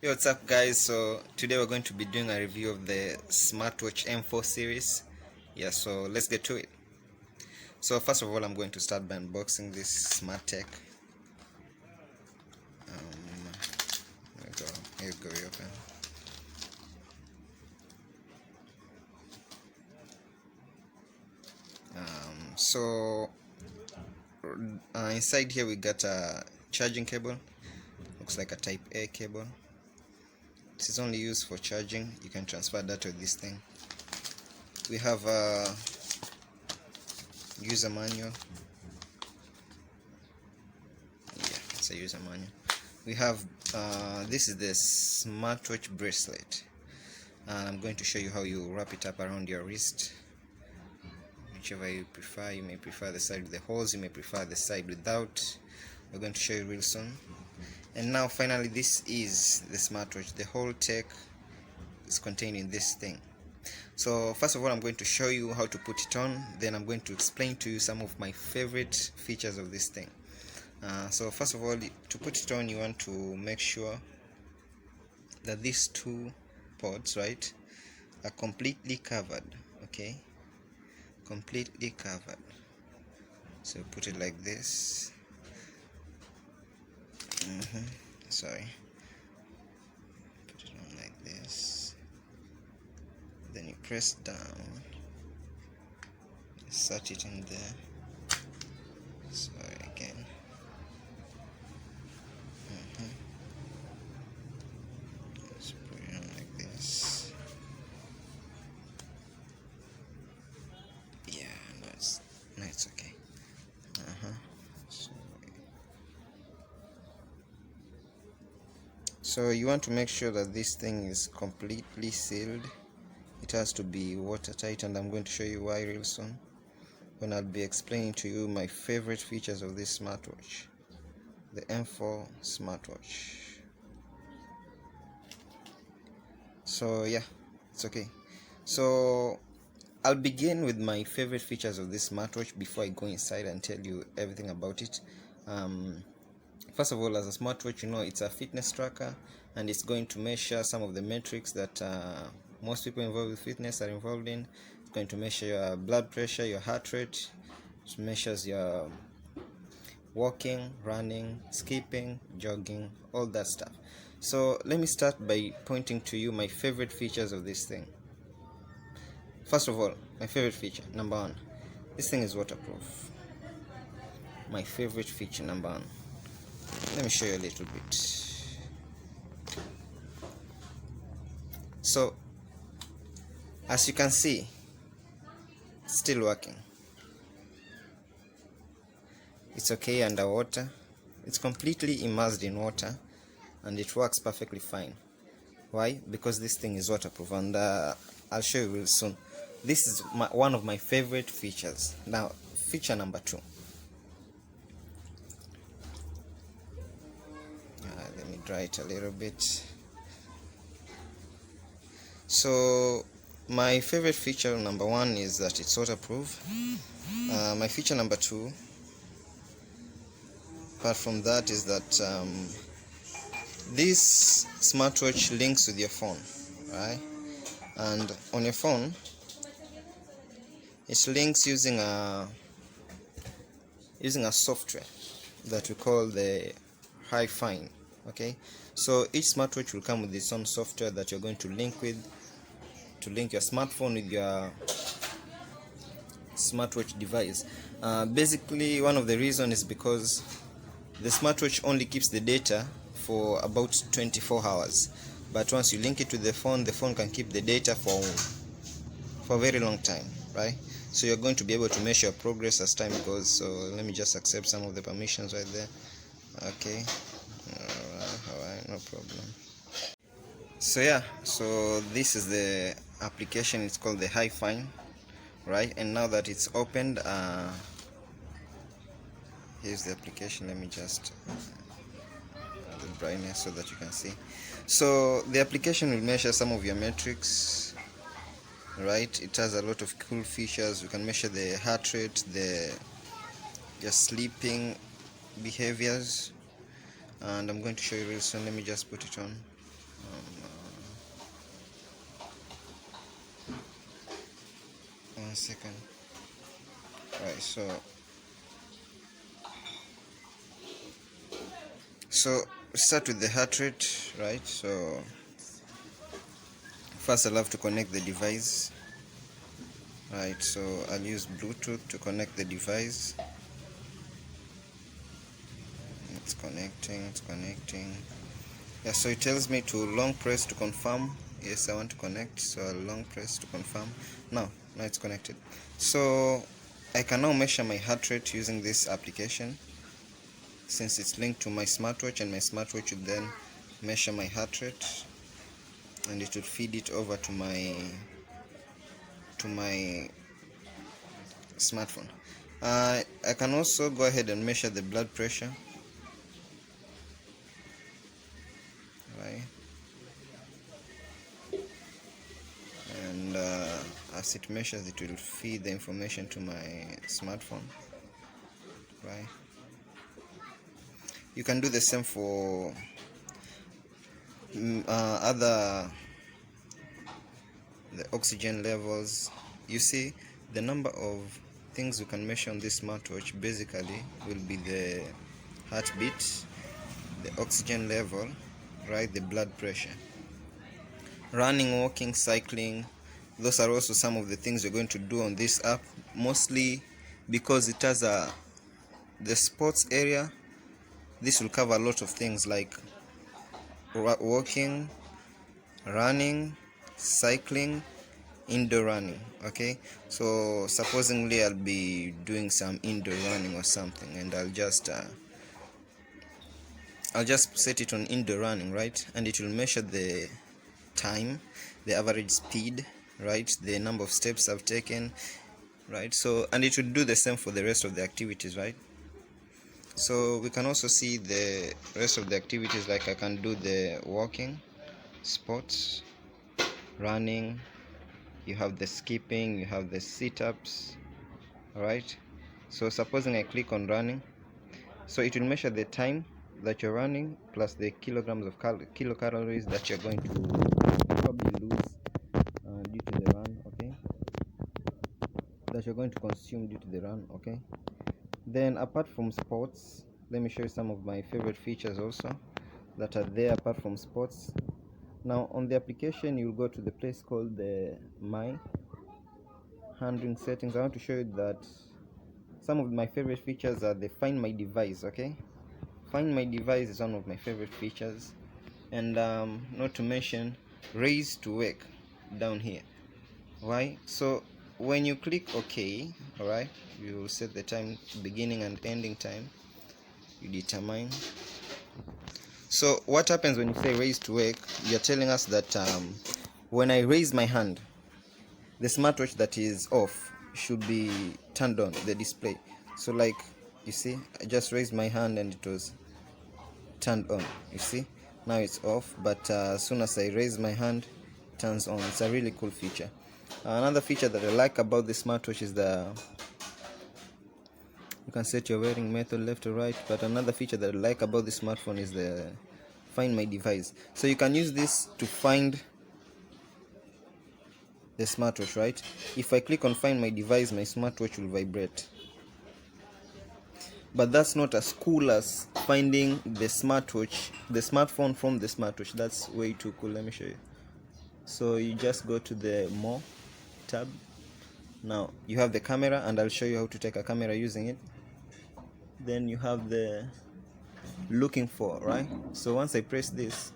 Yo, what's up guys? So today we're going to be doing a review of the Smartwatch M4 series. Yeah, so let's get to it. So first of all, I'm going to start by unboxing this smart tech. Here you go, you open. So inside here we got a charging cable. Looks like a type A cable. This is only used for charging. You can transfer data with this thing. We have a user manual. Yeah, it's a user manual. We have this is the smartwatch bracelet, and I'm going to show you how you wrap it up around your wrist, whichever you prefer. You may prefer the side with the holes, you may prefer the side without. We're going to show you real soon. And now finally, this is the smartwatch. The whole tech is contained in this thing. So first of all, I'm going to show you how to put it on, then I'm going to explain to you some of my favorite features of this thing. So first of all, to put it on, you want to make sure that these two pods, right, are completely covered. Okay, completely covered. So put it like this. Sorry, put it on like this, then you press down, set it in there. Sorry again. Let's put it on like this. Yeah, no, it's okay. So you want to make sure that this thing is completely sealed. It has to be watertight, and I'm going to show you why real soon when I'll be explaining to you my favorite features of this smartwatch, the M4 smartwatch. So yeah, it's okay. So I'll begin with my favorite features of this smartwatch before I go inside and tell you everything about it. First of all, as a smartwatch, you know, it's a fitness tracker, and it's going to measure some of the metrics that most people involved with fitness are involved in. It's going to measure your blood pressure, your heart rate. It measures your walking, running, skipping, jogging, all that stuff. So let me start by pointing to you my favorite features of this thing. First of all, my favorite feature, number one, this thing is waterproof. My favorite feature, number one. Let me show you a little bit. So as you can see, it's still working. It's okay underwater. It's completely immersed in water, and it works perfectly fine. Why? Because this thing is waterproof, and I'll show you real soon. This is one of my favorite features. Now, feature number two. Let me dry it a little bit. So my favorite feature number one is that it's waterproof. My feature number two, apart from that, is that this smartwatch links with your phone, right? And on your phone, it links using a software that we call the Hi-Fi. Okay, so each smartwatch will come with its own software that you're going to link with, to link your smartphone with your smartwatch device. Basically, one of the reasons is because the smartwatch only keeps the data for about 24 hours, but once you link it to the phone can keep the data for a very long time, right? So you're going to be able to measure your progress as time goes. So let me just accept some of the permissions right there. Okay, alright, no problem. So yeah, so this is the application. It's called the Hi-Fi, right? And now that it's opened, here's the application. Let me just add the brightness so that you can see. So the application will measure some of your metrics, right? It has a lot of cool features. You can measure the heart rate, your sleeping behaviors, and I'm going to show you real soon. Let me just put it on. 1 second. Right, so start with the heart rate, right? So first I'll have to connect the device, right? So I'll use Bluetooth to connect the device. It's connecting. Yeah, so it tells me to long press to confirm. Yes, I want to connect, so I'll long press to confirm. Now it's connected. So I can now measure my heart rate using this application, since it's linked to my smartwatch, and my smartwatch would then measure my heart rate, and it would feed it over to my smartphone. I can also go ahead and measure the blood pressure, right? And as it measures, it will feed the information to my smartphone, right? You can do the same for the oxygen levels. You see, the number of things you can measure on this smartwatch basically will be the heartbeat, the oxygen level, right, the blood pressure. Running, walking, cycling, those are also some of the things you're going to do on this app, mostly because it has the sports area. This will cover a lot of things like walking, running, cycling, indoor running. Okay, so supposingly I'll be doing some indoor running or something, and I'll just set it on indoor running, right? And it will measure the time, the average speed, right, the number of steps I've taken, right? So, and it will do the same for the rest of the activities, right? So we can also see the rest of the activities, like I can do the walking, sports, running, you have the skipping, you have the sit-ups, right? So supposing I click on running, so it will measure the time that you're running plus the kilograms of kilocalories that you're going to probably lose due to the run, okay, that you're going to consume due to the run, okay. Then apart from sports, let me show you some of my favorite features also that are there apart from sports. Now on the application, you'll go to the place called the My Handling Settings. I want to show you that some of my favorite features are the Find My Device, okay. Find My Device is one of my favorite features, and not to mention Raise to Wake down here. Why? So when you click OK, alright, you will set the time, beginning and ending time, you determine. So what happens when you say raise to wake? You're telling us that when I raise my hand, the smartwatch that is off should be turned on, the display. So like, you see, I just raised my hand and it was turned on. You see, now it's off, but as soon as I raise my hand, it turns on. It's a really cool feature. Another feature that I like about the smartwatch is you can set your wearing method left or right, but another feature that I like about the smartphone is the Find My Device. So you can use this to find the smartwatch, right? If I click on Find My Device, my smartwatch will vibrate. But that's not as cool as finding the smartwatch, the smartphone from the smartwatch. That's way too cool. Let me show you. So you just go to the More tab. Now you have the camera, and I'll show you how to take a camera using it. Then you have the looking for, right? So once I press this,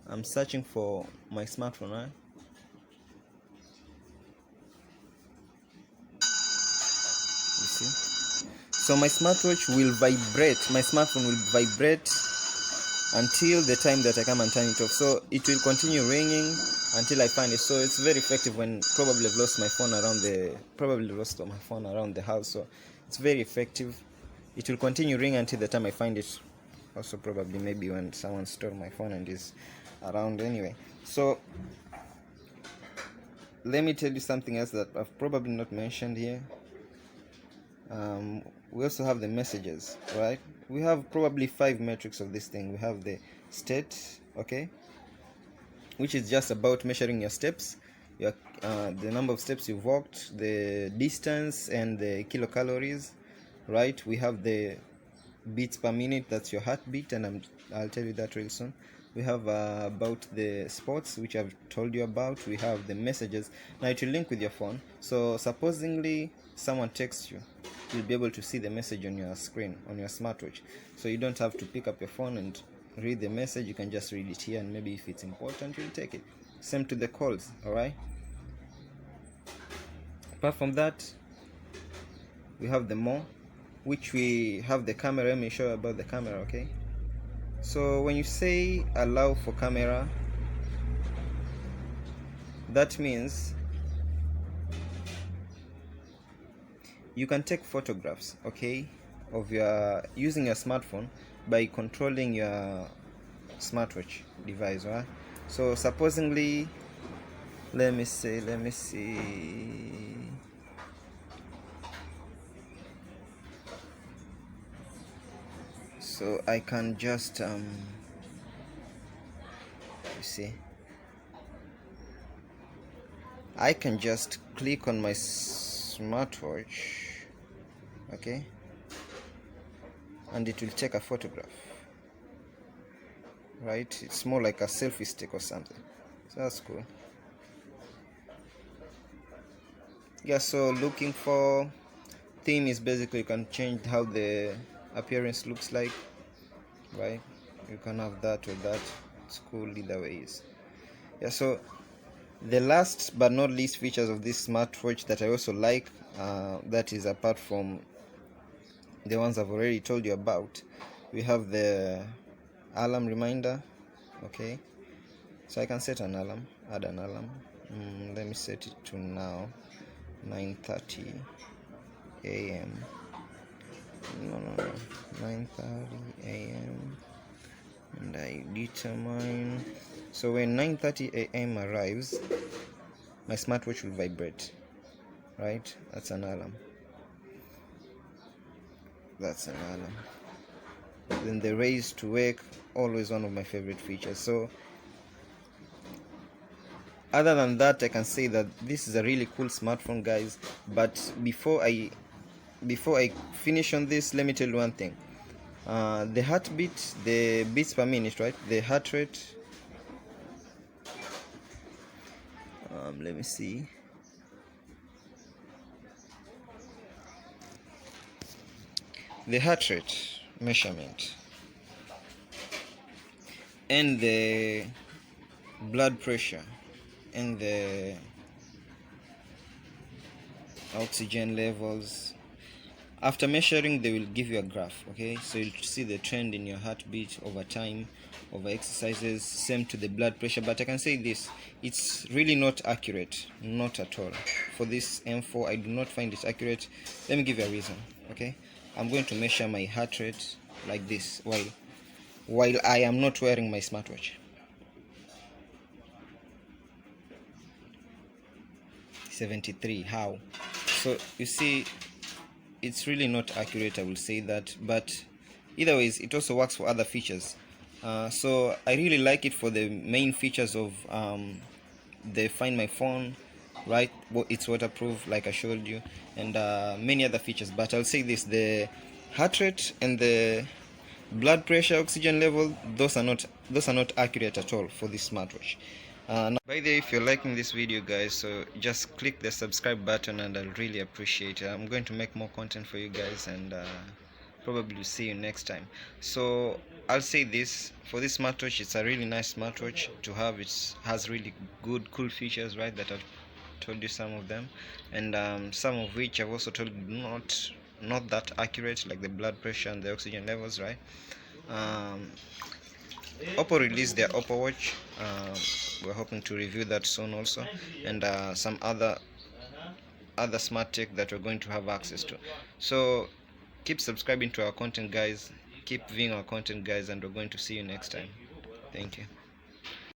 I'm searching for my smartphone, right? You see? So my smartwatch will vibrate, my smartphone will vibrate until the time that I come and turn it off. So it will continue ringing until I find it. So it's very effective when probably I've lost my phone around the house. So it's very effective. It will continue ringing until the time I find it. Also probably maybe when someone stole my phone and is around anyway. So let me tell you something else that I've probably not mentioned here. We also have the messages, right? We have probably 5 metrics of this thing. We have the state, okay, which is just about measuring your steps, your the number of steps you've walked, the distance, and the kilocalories, right? We have the beats per minute, that's your heartbeat, and I'll tell you that real soon. We have about the sports, which I've told you about. We have the messages. Now it will link with your phone, so supposingly someone texts you, you'll be able to see the message on your screen on your smartwatch, so you don't have to pick up your phone and read the message. You can just read it here, and maybe if it's important you'll take it. Same to the calls. All right, apart from that, we have the more, which we have the camera. Let me show you about the camera. Okay, so when you say allow for camera, that means you can take photographs, okay, of your using your smartphone by controlling your smartwatch device, right? So supposingly, let me see, so I can just you see, I can just click on my smartwatch, okay, and it will take a photograph, right? It's more like a selfie stick or something, so that's cool. Yeah, so looking for theme is basically you can change how the appearance looks like, right? You can have that or that. It's cool either ways. Yeah, so the last but not least features of this smartwatch that I also like, that is apart from the ones I've already told you about, we have the alarm reminder, okay, so I can set an alarm, add an alarm. Let me set it to now 9:30 a.m. no 9:30 a.m. and I determine, so when 9:30 a.m. arrives, my smartwatch will vibrate, right? That's an alarm. That's an alarm. Then the raise to wake, always one of my favorite features. So other than that, I can say that this is a really cool smartphone, guys. But before I finish on this, let me tell you one thing. The heartbeat, the beats per minute, right? The heart rate, let me see. The heart rate measurement and the blood pressure and the oxygen levels, after measuring they will give you a graph, okay, so you'll see the trend in your heartbeat over time, over exercises. Same to the blood pressure, but I can say this, it's really not accurate, not at all. For this M4 I do not find it accurate. Let me give you a reason, okay. I'm going to measure my heart rate like this while I am not wearing my smartwatch. 73. How? So you see, it's really not accurate, I will say that, but either ways it also works for other features. So I really like it for the main features of the Find My Phone, right? It's waterproof, like I showed you, and many other features. But I'll say this, the heart rate and the blood pressure, oxygen level, those are not accurate at all for this smartwatch. Now, by the way, if you're liking this video, guys, so just click the subscribe button and I'll really appreciate it. I'm going to make more content for you guys, and probably see you next time. So I'll say this, for this smartwatch, it's a really nice smartwatch to have. It has really good cool features, right, that I've told you some of them, and some of which I've also told you not that accurate, like the blood pressure and the oxygen levels, right? Oppo released their Oppo Watch. We're hoping to review that soon also, and some other smart tech that we're going to have access to. So keep subscribing to our content, guys, keep viewing our content, guys, and we're going to see you next time. Thank you.